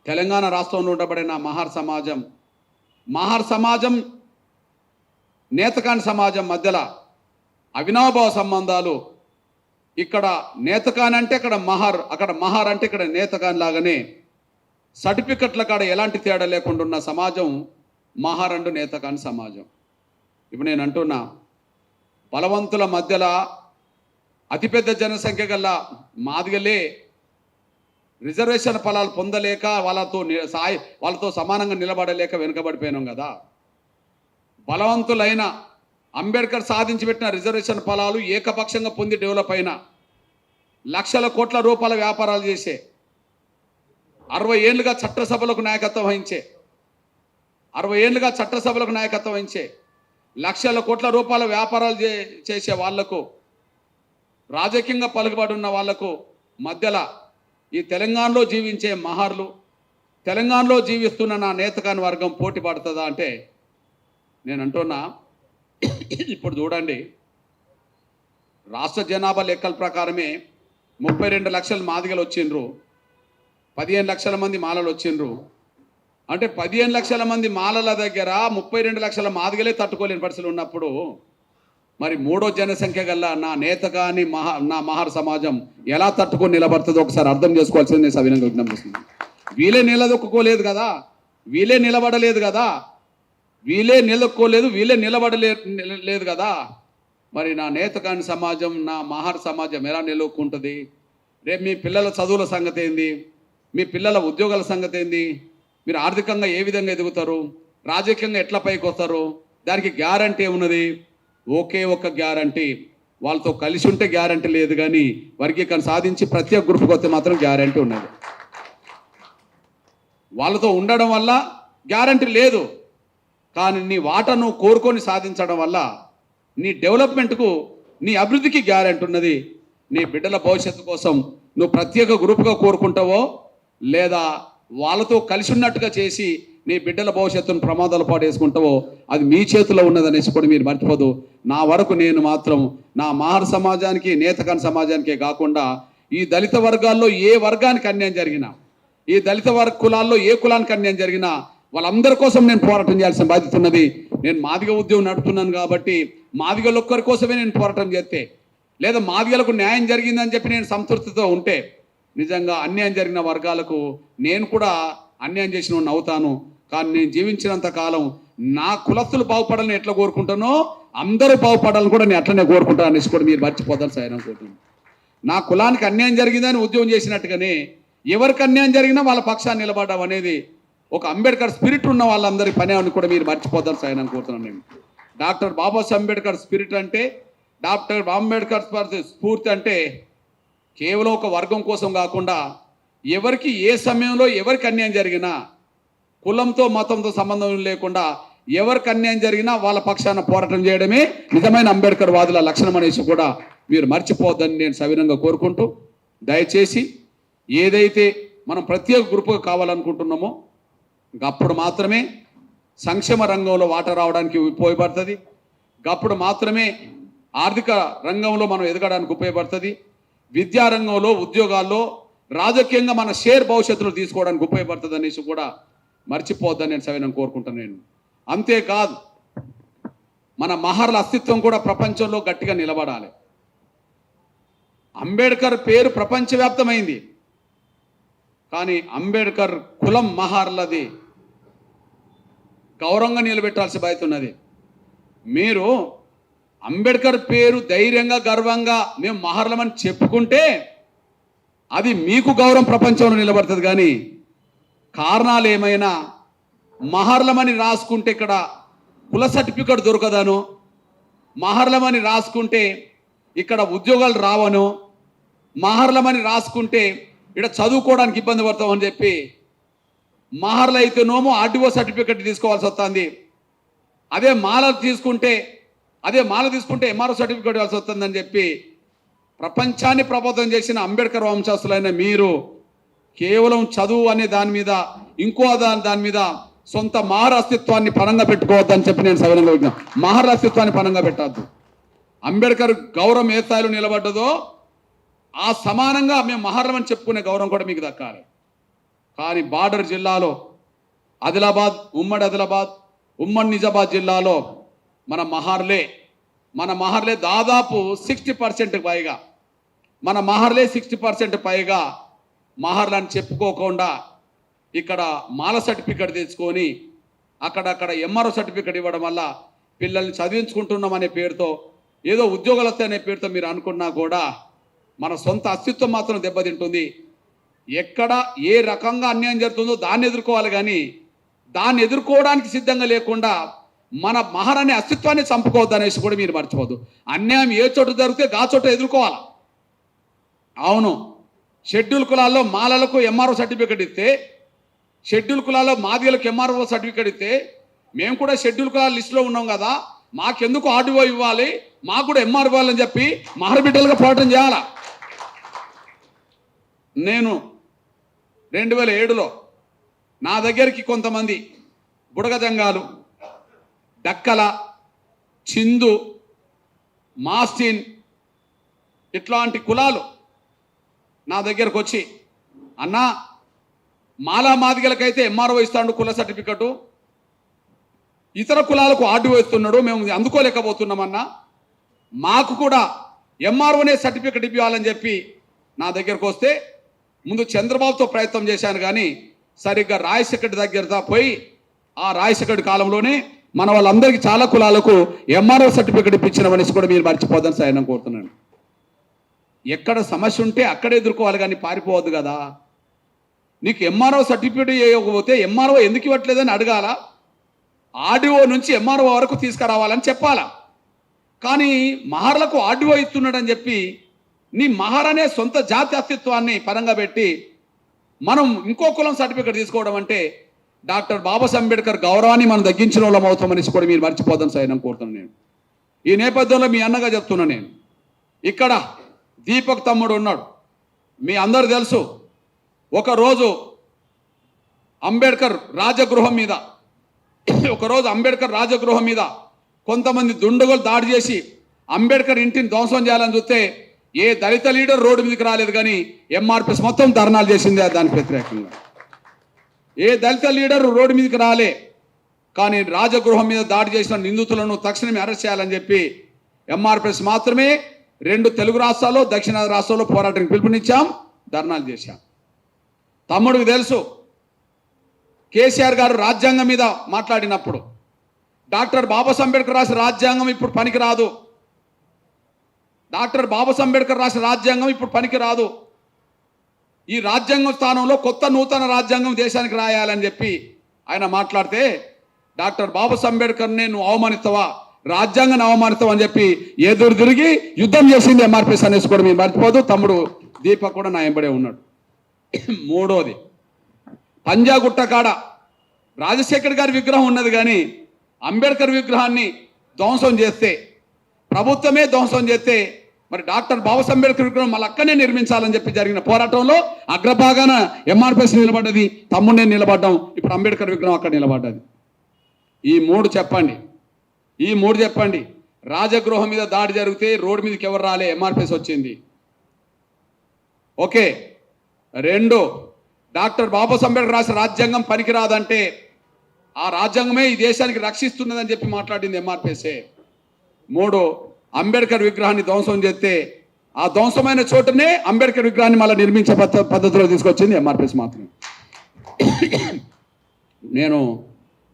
తెలంగాణ రాష్ట్రంలో ఉండబడిన మహర్ సమాజం నేతకాని సమాజం మధ్యలో అవినాభావ సంబంధాలు. ఇక్కడ నేతకాని అంటే అక్కడ మహర్ అంటే ఇక్కడ నేతకాని లాగానే సర్టిఫికెట్ల కాడ ఎలాంటి తేడా లేకుండా ఉన్న సమాజం మహర్ అండ్ నేతకాని సమాజం. ఇప్పుడు నేను అంటున్నా, బలవంతుల మధ్యలో అతిపెద్ద జనసంఖ్య గల మాదిగలే రిజర్వేషన్ ఫలాలు పొందలేక వాళ్ళతో సమానంగా నిలబడలేక వెనుకబడిపోయినాం కదా. బలవంతులైన అంబేద్కర్ సాధించి పెట్టిన రిజర్వేషన్ ఫలాలు ఏకపక్షంగా పొంది డెవలప్ అయిన లక్షల కోట్ల రూపాయల వ్యాపారాలు చేసే 60 ఏళ్ళుగా చట్టసభలకు నాయకత్వం వహించే లక్షల కోట్ల రూపాయల వ్యాపారాలు చేసే వాళ్లకు, రాజకీయంగా పలుకుబడి ఉన్న వాళ్లకు మధ్యలో ఈ తెలంగాణలో జీవించే మహర్లు, తెలంగాణలో జీవిస్తున్న నా నేతకాని వర్గం పోటీ పడుతుందా అంటే నేను అంటున్నా. ఇప్పుడు చూడండి, రాష్ట్ర జనాభా లెక్కల ప్రకారమే 32 లక్షల మాదిగలు వచ్చిండ్రు, 15 లక్షల మంది మాలలు వచ్చిండ్రు. అంటే 15 లక్షల మంది మాలల దగ్గర 32 లక్షల మాదిగలే తట్టుకోలేని పరిస్థితులు ఉన్నప్పుడు మరి మూడో జనసంఖ్య గల్ల నా నేతకాని నా మహర్ సమాజం ఎలా తట్టుకొని నిలబడుతుందో ఒకసారి అర్థం చేసుకోవాల్సింది నేను సవినంగా విజ్ఞప్తిస్తున్నాను. వీళ్ళే నిలదొక్కుకోలేదు కదా, వీళ్ళే నిలబడలేదు కదా, వీళ్ళే నిలబడలేదు కదా. మరి నా నేతకాని సమాజం, నా మహర్ సమాజం ఎలా నిలవకుంటుంది? రేపు మీ పిల్లల చదువుల సంగతి ఏంది? మీ పిల్లల ఉద్యోగాల సంగతి ఏంది? మీరు ఆర్థికంగా ఏ విధంగా ఎదుగుతారు? రాజకీయంగా ఎట్లా పైకి వస్తారు? దానికి గ్యారంటీ ఉన్నది. ఒకే ఒక్క గ్యారంటీ, వాళ్ళతో కలిసి ఉంటే గ్యారంటీ లేదు, కానీ వర్గీకరణ సాధించి ప్రత్యేక గ్రూప్కి వస్తే మాత్రం గ్యారంటీ ఉన్నది. వాళ్ళతో ఉండడం వల్ల గ్యారంటీ లేదు, కానీ నీ వాటా నువ్వు కోరుకొని సాధించడం వల్ల నీ డెవలప్మెంట్కు, నీ అభివృద్ధికి గ్యారంటీ ఉన్నది. నీ బిడ్డల భవిష్యత్తు కోసం నువ్వు ప్రత్యేక గ్రూప్గా కోరుకుంటావో లేదా వాళ్ళతో కలిసి ఉన్నట్టుగా చేసి నీ బిడ్డల భవిష్యత్తును ప్రమాదాలు పాటేసుకుంటావో అది మీ చేతిలో ఉన్నదనేసి కూడా మీరు మర్చిపోదు. నా వరకు నేను మాత్రం నా మహర్ సమాజానికి, నేతకాని సమాజానికే కాకుండా ఈ దళిత వర్గాల్లో ఏ వర్గానికి అన్యాయం జరిగినా, ఈ దళిత కులాల్లో ఏ కులానికి అన్యాయం జరిగినా వాళ్ళందరి కోసం నేను పోరాటం చేయాల్సిన బాధ్యత ఉన్నది. నేను మాదిగ ఉద్యమం నడుపుతున్నాను కాబట్టి మాదిగలు ఒక్కరి కోసమే నేను పోరాటం చేస్తే, లేదా మాదిగలకు న్యాయం జరిగిందని చెప్పి నేను సంతృప్తితో ఉంటే నిజంగా అన్యాయం జరిగిన వర్గాలకు నేను కూడా అన్యాయం చేసిన అవుతాను. కానీ నేను జీవించినంత కాలం నా కులస్తులు బాగుపడాలని ఎట్లా కోరుకుంటానో అందరూ బాగుపడాలని కూడా నేను అట్లనే కోరుకుంటాను అనేసి కూడా మీరు మర్చిపోతాను సార్ అనుకుంటున్నాను. నా కులానికి అన్యాయం జరిగిందని ఉద్యమం చేసినట్టుగానే ఎవరికి అన్యాయం జరిగినా వాళ్ళ పక్షాన్ని నిలబడడం అనేది ఒక అంబేద్కర్ స్పిరిట్ ఉన్న వాళ్ళందరి పని అని కూడా మీరు మర్చిపోతారు సార్ అనుకుంటున్నాను. నేను డాక్టర్ బాబాసాహెబ్ అంబేద్కర్ స్పిరిట్ అంటే, డాక్టర్ అంబేద్కర్ స్ఫూర్తి అంటే కేవలం ఒక వర్గం కోసం కాకుండా ఎవరికి ఏ సమయంలో ఎవరికి అన్యాయం జరిగినా, కులంతో మతంతో సంబంధం లేకుండా ఎవరికి అన్యాయం జరిగినా వాళ్ళ పక్షాన పోరాటం చేయడమే నిజమైన అంబేద్కర్ వాదుల లక్షణం అనేసి కూడా మీరు మర్చిపోవద్దని నేను సవినంగా కోరుకుంటూ, దయచేసి ఏదైతే మనం ప్రత్యేక గ్రూపుగా కావాలనుకుంటున్నామో అప్పుడు మాత్రమే సంక్షేమ రంగంలో వాటా రావడానికి ఉపయోగపడుతుంది. అప్పుడు మాత్రమే ఆర్థిక రంగంలో మనం ఎదగడానికి ఉపయోగపడుతుంది, విద్యారంగంలో, ఉద్యోగాల్లో, రాజకీయంగా మన షేర్ భవిష్యత్తులో తీసుకోవడానికి ఉపయోగపడుతుంది అనేసి కూడా మర్చిపోద్దని నేను సవినం కోరుకుంటాను. నేను అంతేకాదు, మన మహర్ల అస్తిత్వం కూడా ప్రపంచంలో గట్టిగా నిలబడాలి. అంబేద్కర్ పేరు ప్రపంచవ్యాప్తమైంది, కానీ అంబేద్కర్ కులం మహర్లది గౌరవంగా నిలబెట్టాల్సిన బాధ్యత ఉన్నది. మీరు అంబేద్కర్ పేరు ధైర్యంగా, గర్వంగా మేము మహర్లమని చెప్పుకుంటే అది మీకు గౌరవం ప్రపంచంలో నిలబడుతుంది. కానీ కారణాలు ఏమైనా మహర్లమని రాసుకుంటే ఇక్కడ కుల సర్టిఫికెట్ దొరకదను, మహర్లమని రాసుకుంటే ఇక్కడ ఉద్యోగాలు రావను, మహర్లమని రాసుకుంటే ఇక్కడ చదువుకోవడానికి ఇబ్బంది పడతామని చెప్పి మహర్లు అయితేనోమో ఆర్డీఓ సర్టిఫికెట్ తీసుకోవాల్సి వస్తుంది. అదే మాల తీసుకుంటే ఎంఆర్ఓ సర్టిఫికెట్ ఇవ్వాల్సి వస్తుందని చెప్పి ప్రపంచాన్ని ప్రభావితం చేసిన అంబేద్కర్ వంశస్థులైన మీరు కేవలం చదువు అనే దాని మీద, ఇంకో దాని మీద సొంత మహర్ అస్తిత్వాన్ని పరంగా పెట్టుకోవద్దని చెప్పి నేను సవినంగా విజ్ఞప్తి. మహర్ అస్తిత్వాన్ని పరంగా పెట్టద్దు. అంబేద్కర్ గౌరవం ఏ స్థాయిలో నిలబడ్డదో ఆ సమానంగా మేము మహర్లమని చెప్పుకునే గౌరవం కూడా మీకు దక్కాలి. కానీ బార్డర్ జిల్లాలో ఆదిలాబాద్, ఉమ్మడి నిజామాబాద్ జిల్లాలో మన మహర్లే దాదాపు 60% పైగా, మన మహర్లే 60% పైగా మహర్లని చెప్పుకోకుండా ఇక్కడ మాల సర్టిఫికెట్ తెచ్చుకొని అక్కడక్కడ ఎంఆర్ఓ సర్టిఫికెట్ ఇవ్వడం వల్ల పిల్లల్ని చదివించుకుంటున్నాం అనే పేరుతో, ఏదో ఉద్యోగాలు వస్తాయనే పేరుతో మీరు అనుకున్నా కూడా మన సొంత అస్తిత్వం మాత్రం దెబ్బతింటుంది. ఎక్కడ ఏ రకంగా అన్యాయం జరుగుతుందో దాన్ని ఎదుర్కోవాలి, కానీ దాన్ని ఎదుర్కోవడానికి సిద్ధంగా లేకుండా మన మహర్ అనే అస్తిత్వాన్ని చంపుకోవద్దు అనేసి కూడా మీరు మర్చిపోవద్దు. అన్యాయం ఏ చోట జరిగితే ఆ చోట ఎదుర్కోవాలి. అవును, షెడ్యూల్ కులాల్లో మాలలకు ఎంఆర్ఓ సర్టిఫికెట్ ఇస్తే, షెడ్యూల్ కులాల్లో మాదిగలకు ఎంఆర్ఓ సర్టిఫికెట్ ఇస్తే, మేము కూడా షెడ్యూల్ కులాల లిస్టులో ఉన్నాం కదా, మాకెందుకు ఆర్డీఓ ఇవ్వాలి, మాకు కూడా ఎంఆర్ఓ ఇవ్వాలని చెప్పి మహర్ బిడ్డలుగా పోరాటం చేయాలా. నేను 2007లో నా దగ్గరికి కొంతమంది బుడగ జంగాలు, డక్కల, చిందు, మాస్టిన్ ఇట్లాంటి కులాలు నా దగ్గరకు వచ్చి, అన్నా మాలా మాదిగలకైతే ఎంఆర్ఓ ఇస్తాడు కుల సర్టిఫికెటు, ఇతర కులాలకు ఆర్డీఓ ఇస్తున్నాడు, మేము అందుకోలేకపోతున్నామన్నా, మాకు కూడా ఎంఆర్ఓనే సర్టిఫికెట్ ఇవ్వాలని చెప్పి నా దగ్గరకు వస్తే, ముందు చంద్రబాబుతో ప్రయత్నం చేశాను, కానీ సరిగ్గా రాజశేఖర్ దగ్గర పోయి ఆ రాజశేఖర్ కాలంలోనే మన వాళ్ళందరికీ చాలా కులాలకు ఎంఆర్ఓ సర్టిఫికెట్ ఇప్పించిన మనిషి కూడా మీరు మర్చిపోదని సాయం కోరుతున్నాను. ఎక్కడ సమస్య ఉంటే అక్కడే ఎదుర్కోవాలి, కానీ పారిపోవద్దు కదా. నీకు ఎంఆర్ఓ సర్టిఫికేట్ ఇవ్వకపోతే ఎంఆర్ఓ ఎందుకు ఇవ్వట్లేదని అడగాల, ఆర్డీఓ నుంచి ఎంఆర్ఓ వరకు తీసుకురావాలని చెప్పాలా. కానీ మహర్లకు ఆర్డీఓ ఇస్తున్నాడని చెప్పి నీ మహర్ అనే సొంత జాతి అస్తిత్వాన్ని పరంగా పెట్టి మనం ఇంకో కులం సర్టిఫికేట్ తీసుకోవడం అంటే డాక్టర్ బాబాసాహెబ్ అంబేద్కర్ గౌరవాన్ని మనం తగ్గించిన వాళ్ళం అవుతామనేసి కూడా మీరు మర్చిపోదని సైనం కోరుతున్నాను. నేను ఈ నేపథ్యంలో మీ అన్నగా చెప్తున్నా, నేను ఇక్కడ దీపక్ తమ్ముడు ఉన్నాడు, మీ అందరూ తెలుసు. ఒకరోజు అంబేద్కర్ రాజగృహం మీద కొంతమంది దుండగులు దాడి చేసి అంబేద్కర్ ఇంటిని ధ్వంసం చేయాలని చూస్తే ఏ దళిత లీడర్ రోడ్డు మీదకి రాలేదు, కానీ ఎంఆర్పిఎస్ మొత్తం ధర్నాలు చేసింది దానికి వ్యతిరేకంగా. ఏ దళిత లీడర్ రోడ్డు మీదకి రాలే, కానీ రాజగృహం మీద దాడి చేసిన నిందితులను తక్షణమే అరెస్ట్ చేయాలని చెప్పి ఎంఆర్పిఎస్ మాత్రమే 2 తెలుగు రాష్ట్రాల్లో, దక్షిణాది రాష్ట్రాల్లో పోరాటానికి పిలుపునిచ్చాం, ధర్నాలు చేశాం. తమ్ముడికి తెలుసు, కేసీఆర్ గారు రాజ్యాంగం మీద మాట్లాడినప్పుడు డాక్టర్ బాబాసాహెబ్ అంబేద్కర్ రాసిన రాజ్యాంగం ఇప్పుడు పనికిరాదు, ఈ రాజ్యాంగం స్థానంలో కొత్త నూతన రాజ్యాంగం దేశానికి రాయాలని చెప్పి ఆయన మాట్లాడితే, డాక్టర్ బాబాసాహెబ్ అంబేద్కర్ని నువ్వు అవమానిస్తావా, రాజ్యాంగాన్ని అవమానిస్తావా అని చెప్పి ఎదురు తిరిగి యుద్ధం చేసింది ఎంఆర్పిఎస్ అనేసి కూడా మీరు మర్చిపోదు. తమ్ముడు దీపక్ కూడా నా వెంబడే ఉన్నాడు. మూడోది, పంజాగుట్ట కాడ రాజశేఖర్ గారి విగ్రహం ఉన్నది, కానీ అంబేద్కర్ విగ్రహాన్ని ధ్వంసం చేస్తే, ప్రభుత్వమే ధ్వంసం చేస్తే, మరి డాక్టర్ బాబాసాహెబ్ అంబేద్కర్ విగ్రహం మళ్ళీ అక్కనే నిర్మించాలని చెప్పి జరిగిన పోరాటంలో అగ్రభాగాన ఎంఆర్పిఎస్ నిలబడ్డది, తమ్ముడు నేను నిలబడ్డాం, ఇప్పుడు అంబేద్కర్ విగ్రహం అక్కడ నిలబడ్డది. ఈ మూడు చెప్పండి. రాజగృహం మీద దాడి జరిగితే రోడ్డు మీదకి ఎవరు రాలే, ఎంఆర్పిఎస్ వచ్చింది. ఓకే. 2, డాక్టర్ బాబాసాహెబ్ అంబేద్కర్ రాసిన రాజ్యాంగం పనికిరాదంటే ఆ రాజ్యాంగమే ఈ దేశానికి రక్షిస్తున్నదని చెప్పి మాట్లాడింది ఎంఆర్పిఎస్ఏ. 3, అంబేద్కర్ విగ్రహాన్ని ధ్వంసం చేస్తే ఆ ధ్వంసమైన చోటనే అంబేద్కర్ విగ్రహాన్ని మళ్ళీ నిర్మించే పద్ధతిలో తీసుకొచ్చింది ఎంఆర్పిఎస్ మాత్రమే. నేను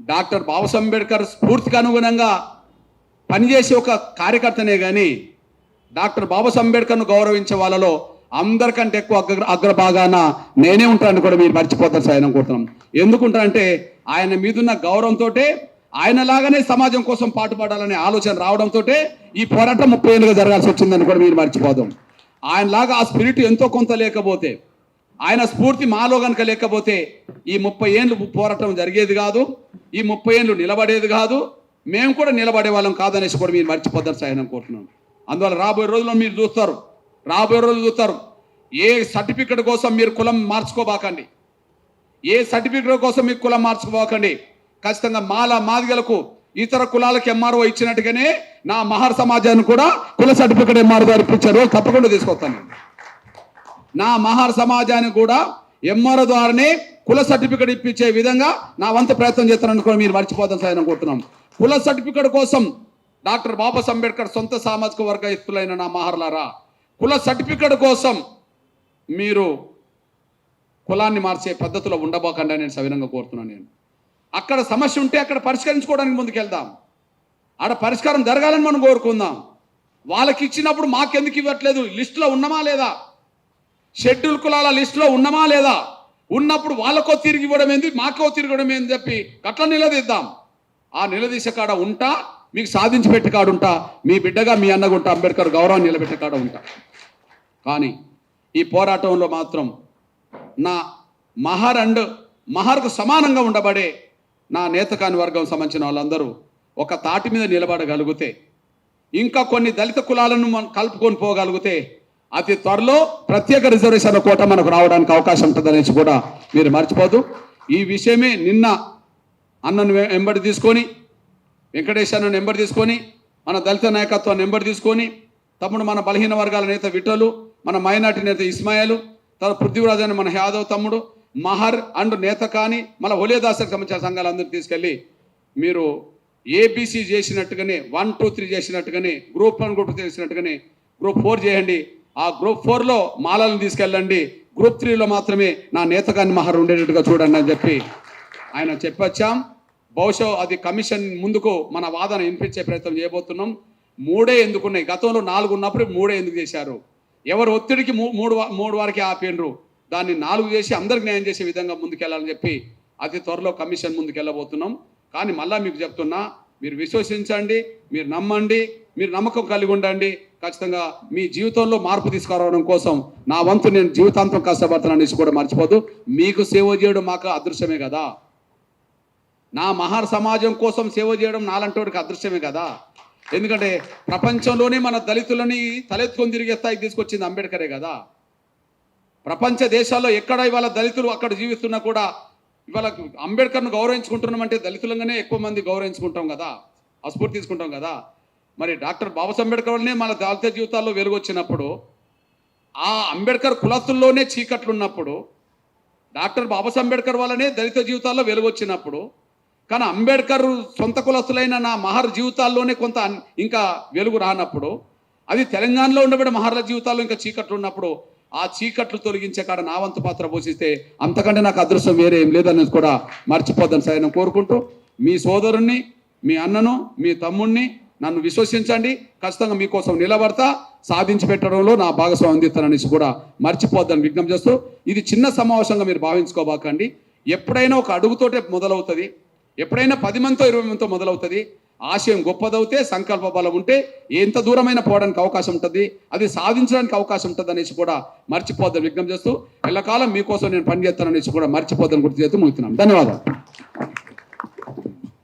డాక్టర్ బాబాసాహెబ్ అంబేద్కర్ స్ఫూర్తికి అనుగుణంగా పనిచేసే ఒక కార్యకర్తనే కానీ డాక్టర్ బాబాసాహెబ్ అంబేద్కర్ను గౌరవించే వాళ్ళలో అందరికంటే ఎక్కువ అగ్రభాగాన నేనే ఉంటానని కూడా మీరు మర్చిపోతారు సార్ అనుకుంటున్నాం. ఎందుకుంటానంటే ఆయన మీదున్న గౌరవంతో ఆయనలాగానే సమాజం కోసం పాటుపడాలనే ఆలోచన రావడంతో ఈ పోరాటం 30 ఏళ్ళుగా జరగాల్సి వచ్చిందని కూడా మీరు మర్చిపోదాం. ఆయనలాగా ఆ స్పిరిట్ ఎంతో కొంత లేకపోతే, ఆయన స్ఫూర్తి మాలో కనుక లేకపోతే ఈ 30 ఏళ్ళు పోరాటం జరిగేది కాదు, ఈ 30 ఏళ్ళు నిలబడేది కాదు, మేము కూడా నిలబడే వాళ్ళం కాదనేసి కూడా మీరు మర్చిపోతారు సార్ అనుకుంటున్నాం. అందువల్ల రాబోయే రోజుల్లో మీరు చూస్తారు, ఏ సర్టిఫికెట్ కోసం మీరు కులం మార్చుకోబాకండి, ఏ సర్టిఫికెట్ కోసం మీరు కులం మార్చుకోబాకండి. ఖచ్చితంగా మాదిగలకు ఇతర కులాలకు ఎంఆర్ఓ ఇచ్చినట్టుగానే నా మహర్ సమాజాన్ని కూడా కుల సర్టిఫికెట్ ఎంఆర్ఓ గారు ఇప్పించారు, తప్పకుండా తీసుకొస్తాను. నా మహర్ సమాజానికి కూడా ఎంఆర్ఓ ద్వారానే కుల సర్టిఫికెట్ ఇప్పించే విధంగా నా వంతు ప్రయత్నం చేస్తానని కూడా మీరు మర్చిపోతాం సార్ అనుకుంటున్నాం. కుల సర్టిఫికెట్ కోసం డాక్టర్ బాబాసాహెబ్ అంబేద్కర్ సొంత సామాజిక వర్గస్తులైన నా మహర్లారా, కుల సర్టిఫికెట్ కోసం మీరు కులాన్ని మార్చే పద్ధతిలో ఉండబోకుండా నేను సవినంగా కోరుతున్నాను. నేను అక్కడ సమస్య ఉంటే అక్కడ పరిష్కరించుకోవడానికి ముందుకెళ్దాం, ఆడ పరిష్కారం జరగాలని మనం కోరుకుందాం. వాళ్ళకి ఇచ్చినప్పుడు మాకెందుకు ఇవ్వట్లేదు, లిస్టులో ఉన్నామా లేదా, షెడ్యూల్ కులాల లిస్టులో ఉన్నామా లేదా, ఉన్నప్పుడు వాళ్ళకో తిరిగి ఇవ్వడం ఏంది, మాకో తిరగడం ఏంది చెప్పి అట్లా నిలదీద్దాం. ఆ నిలదీసే కాడ ఉంటా, మీకు సాధించి పెట్టే కాడ ఉంటా, మీ బిడ్డగా మీ అన్నగా ఉంటా, అంబేద్కర్ గౌరవాన్ని నిలబెట్టే కాడ ఉంటా. కానీ ఈ పోరాటంలో మాత్రం నా మహర్కు సమానంగా ఉండబడే నా నేతకాని వర్గం సంబంధించిన వాళ్ళందరూ ఒక తాటి మీద నిలబడగలిగితే, ఇంకా కొన్ని దళిత కులాలను మనం కలుపుకొని పోగలిగితే అతి త్వరలో ప్రత్యేక రిజర్వేషన్ల కోట మనకు రావడానికి అవకాశం ఉంటుందనేసి కూడా మీరు మర్చిపోదు. ఈ విషయమే నిన్న అన్నను వెంబడి తీసుకొని, వెంకటేష్ అన్నను వెంబడి తీసుకొని, మన దళిత నాయకత్వాన్ని వెంబడి తీసుకొని, తమ్ముడు మన బలహీన వర్గాల నేత విఠలు, మన మైనార్టీ నేత ఇస్మాయిల్, తన పృథ్వీరాజ్ అని మన యాదవ్ తమ్ముడు, మహర్ అండ్ నేత కానీ మన ఒలియదాసకు సంబంధించిన సంఘాలందరూ తీసుకెళ్ళి మీరు ఏబీసీ చేసినట్టుగానే 1, 2, 3 చేసినట్టుగానే గ్రూప్ 1, గ్రూప్ 2 చేసినట్టుగానే గ్రూప్ 4 చేయండి. ఆ గ్రూప్ 4లో మాలలను తీసుకెళ్ళండి, గ్రూప్ 3లో మాత్రమే నా నేతకాన్ని మహర్ ఉండేటట్టుగా చూడండి అని చెప్పి ఆయన చెప్పొచ్చాం. బహుశా అది కమిషన్ ముందుకు మన వాదన వినిపించే ప్రయత్నం చేయబోతున్నాం. 3 ఎందుకున్నాయి, గతంలో 4 ఉన్నప్పుడు 3 ఎందుకు చేశారు, ఎవరు ఒత్తిడికి 3 వారికి ఆపేండ్రు, దాన్ని 4 చేసి అందరికి న్యాయం చేసే విధంగా ముందుకెళ్ళాలని చెప్పి అతి త్వరలో కమిషన్ ముందుకు వెళ్ళబోతున్నాం. కానీ మళ్ళా మీకు చెప్తున్నా, మీరు విశ్వసించండి, మీరు నమ్మండి, మీరు నమ్మకం కలిగి ఉండండి. ఖచ్చితంగా మీ జీవితంలో మార్పు తీసుకురావడం కోసం నా వంతు నేను జీవితాంతం కష్టపడతాననేసి కూడా మర్చిపోదు. మీకు సేవ చేయడం మాకు అదృశ్యమే కదా, నా మహర్ సమాజం కోసం సేవ చేయడం నాలంటోడికి అదృశ్యమే కదా. ఎందుకంటే ప్రపంచంలోనే మన దళితులని తలెత్తుకొని తిరిగే స్థాయికి తీసుకొచ్చింది అంబేద్కరే కదా. ప్రపంచ దేశాల్లో ఎక్కడ ఇవాళ దళితులు అక్కడ జీవిస్తున్నా కూడా ఇవాళ అంబేద్కర్ను గౌరవించుకుంటున్నామంటే దళితులంగానే ఎక్కువ మంది గౌరవించుకుంటాం కదా, స్ఫూర్తి తీసుకుంటాం కదా. మరి డాక్టర్ బాబాసాహెబ్ అంబేద్కర్ వల్లనే మన దళిత జీవితాల్లో వెలుగు వచ్చినప్పుడు, ఆ అంబేద్కర్ కులస్తుల్లోనే చీకట్లు ఉన్నప్పుడు, డాక్టర్ బాబాసాహెబ్ అంబేద్కర్ వల్లనే దళిత జీవితాల్లో వెలుగు వచ్చినప్పుడు, కానీ అంబేద్కర్ సొంత కులస్తులైన నా మహర్ జీవితాల్లోనే కొంత ఇంకా వెలుగు రానప్పుడు, అది తెలంగాణలో ఉండబడే మహర్ల జీవితాల్లో ఇంకా చీకట్లు ఉన్నప్పుడు, ఆ చీకట్లు తొలగించే కాడ నా వంతు పాత్ర పోషిస్తే అంతకంటే నాకు అదృష్టం వేరే ఏం లేదనేది కూడా మర్చిపోద్దని సార్ నేను కోరుకుంటూ, మీ సోదరుణ్ణి, మీ అన్నను, మీ తమ్ముణ్ణి నన్ను విశ్వసించండి, ఖచ్చితంగా మీకోసం నిలబడతా, సాధించి పెట్టడంలో నా భాగస్వామ్యం అందిస్తాననేసి కూడా మర్చిపోద్దని విజ్ఞప్తి చేస్తూ, ఇది చిన్న సమావేశంగా మీరు భావించుకోబాకండి. ఎప్పుడైనా ఒక అడుగుతోటే మొదలవుతుంది, ఎప్పుడైనా 10 మందితో 20 మందితో మొదలవుతుంది. ఆశయం గొప్పదవుతే, సంకల్ప బలం ఉంటే ఎంత దూరమైన పోవడానికి అవకాశం ఉంటుంది, అది సాధించడానికి అవకాశం ఉంటుంది అనేసి కూడా మర్చిపోద్దని విజ్ఞప్తి చేస్తూ, ఎల్లకాలం మీకోసం నేను పనిచేస్తాననేసి కూడా మర్చిపోద్దని గుర్తు చేస్తూ ముగిస్తున్నాను. ధన్యవాదాలు.